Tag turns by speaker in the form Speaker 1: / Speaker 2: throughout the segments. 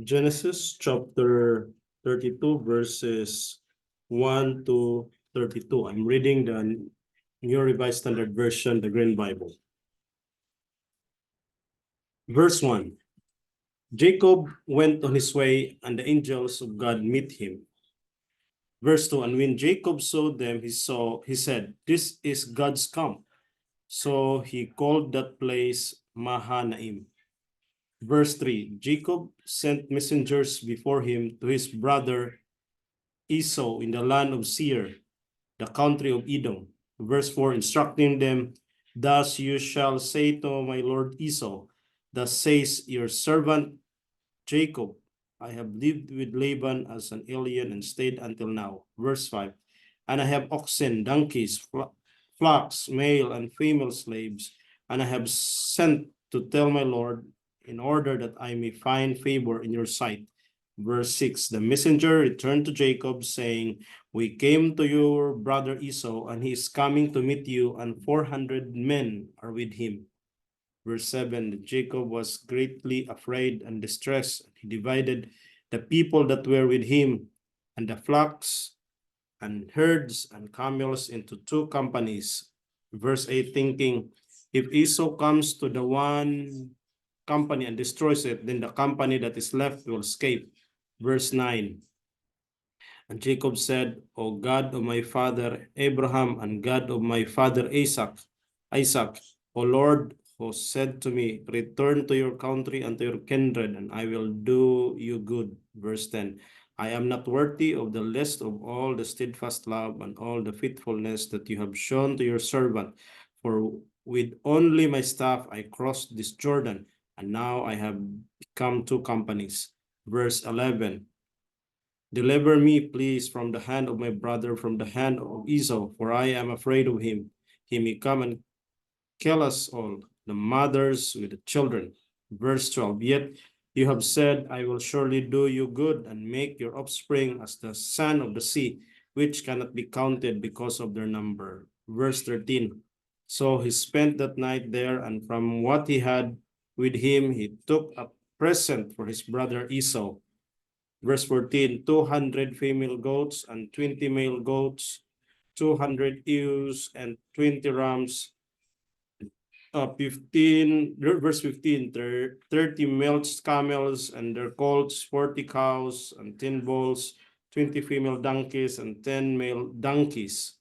Speaker 1: Genesis chapter 32, verses 1 to 32. I'm reading the New Revised Standard Version, the Green Bible. Verse 1. Jacob went on his way, and the angels of God met him. Verse 2. And when Jacob saw them, he said, "This is God's camp." So he called that place Mahanaim. Verse 3. Jacob sent messengers before him to his brother Esau in the land of Seir, the country of Edom. Verse 4, instructing them, "Thus you shall say to my lord Esau, thus says your servant Jacob, I have lived with Laban as an alien and stayed until now." Verse 5, and I have oxen, donkeys, flocks, male and female slaves, and I have sent to tell my lord in order that I may find favor in your sight. Verse 6, the messenger returned to Jacob, saying, "We came to your brother Esau, and he is coming to meet you, and 400 men are with him." Verse 7, Jacob was greatly afraid and distressed. He divided the people that were with him and the flocks and herds and camels into two companies. Verse 8, thinking, if Esau comes to the one company and destroys it, then the company that is left will escape. Verse 9, and Jacob said, "O God of my father Abraham and God of my father Isaac, O Lord, who said to me, return to your country and to your kindred, and I will do you good." Verse 10, I am not worthy of the list of all the steadfast love and all the faithfulness that you have shown to your servant. For with only my staff I crossed this Jordan, and now I have become two companies. Verse 11, deliver me, please, from the hand of my brother, from the hand of Esau, for I am afraid of him. He may come and kill us all, the mothers with the children. Verse 12, yet you have said, I will surely do you good and make your offspring as the sand of the sea, which cannot be counted because of their number. Verse 13, so he spent that night there, and from what he had with him, he took a present for his brother Esau. Verse 14, 200 female goats and 20 male goats, 200 ewes and 20 rams, 15, verse 15, 30 milch camels and their colts, 40 cows and 10 bulls, 20 female donkeys and 10 male donkeys.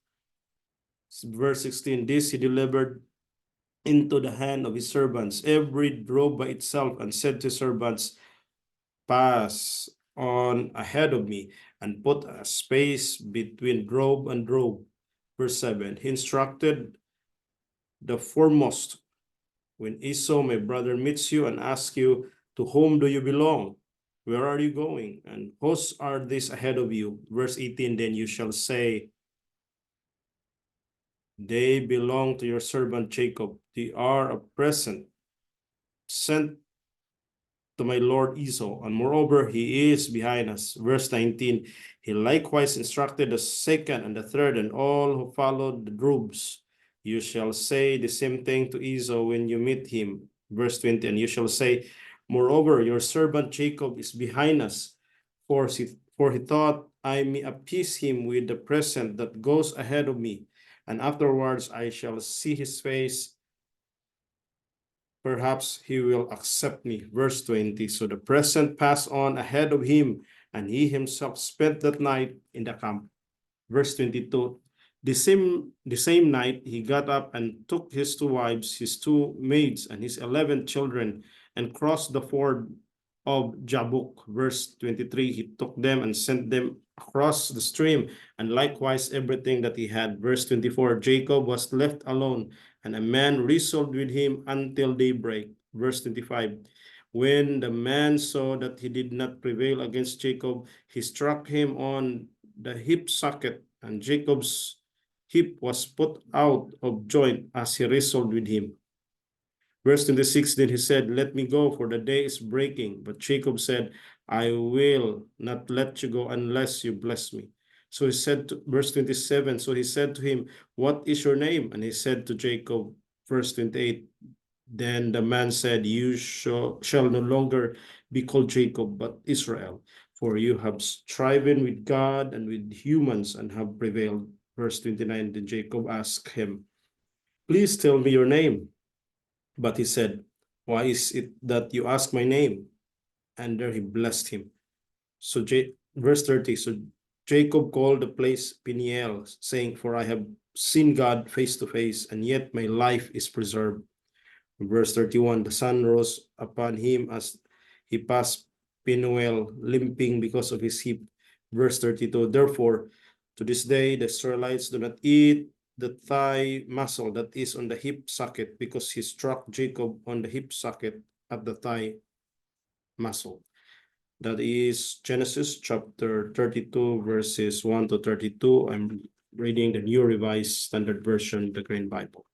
Speaker 1: Verse 16, this he delivered into the hand of his servants, every drove by itself, and said to servants, pass on ahead of me and put a space between drove and drove. Verse 7, he instructed the foremost, when Esau, my brother, meets you and asks you, to whom do you belong? Where are you going? And whose are these ahead of you? Verse 18, then you shall say, they belong to your servant Jacob. They are a present sent to my lord Esau, and moreover, he is behind us. Verse 19, he likewise instructed the second and the third and all who followed the droves. You shall say the same thing to Esau when you meet him. Verse 20, and you shall say, moreover, your servant Jacob is behind us, for he thought I may appease him with the present that goes ahead of me, and afterwards I shall see his face. Perhaps he will accept me. Verse 20, so the present passed on ahead of him, and he himself spent that night in the camp. Verse 22, the same night he got up and took his two wives, his two maids, and his 11 children, and crossed the ford of Jabbok. Verse 23, he took them and sent them across the stream, and likewise everything that he had. Verse 24, Jacob was left alone, and a man wrestled with him until daybreak. Verse 25, when the man saw that he did not prevail against Jacob, he struck him on the hip socket, and Jacob's hip was put out of joint as he wrestled with him. Verse 26, then he said, let me go, for the day is breaking. But Jacob said, I will not let you go unless you bless me. So he said, verse 27, so he said to him, what is your name? And he said to Jacob, verse 28, Then the man said, You shall no longer be called Jacob, but Israel, for you have striven with God and with humans and have prevailed. Verse 29, then Jacob asked him, Please tell me your name. But he said, Why is it that you ask my name? And there he blessed him. So verse 30, so Jacob called the place Peniel, saying, For I have seen God face to face, and yet my life is preserved. Verse 31, the sun rose upon him as he passed Penuel, limping because of his hip. Verse 32, therefore, to this day, the Israelites do not eat the thigh muscle that is on the hip socket, because he struck Jacob on the hip socket at the thigh muscle. That is Genesis chapter 32, verses 1 to 32. I'm reading the New Revised Standard Version, the Green Bible.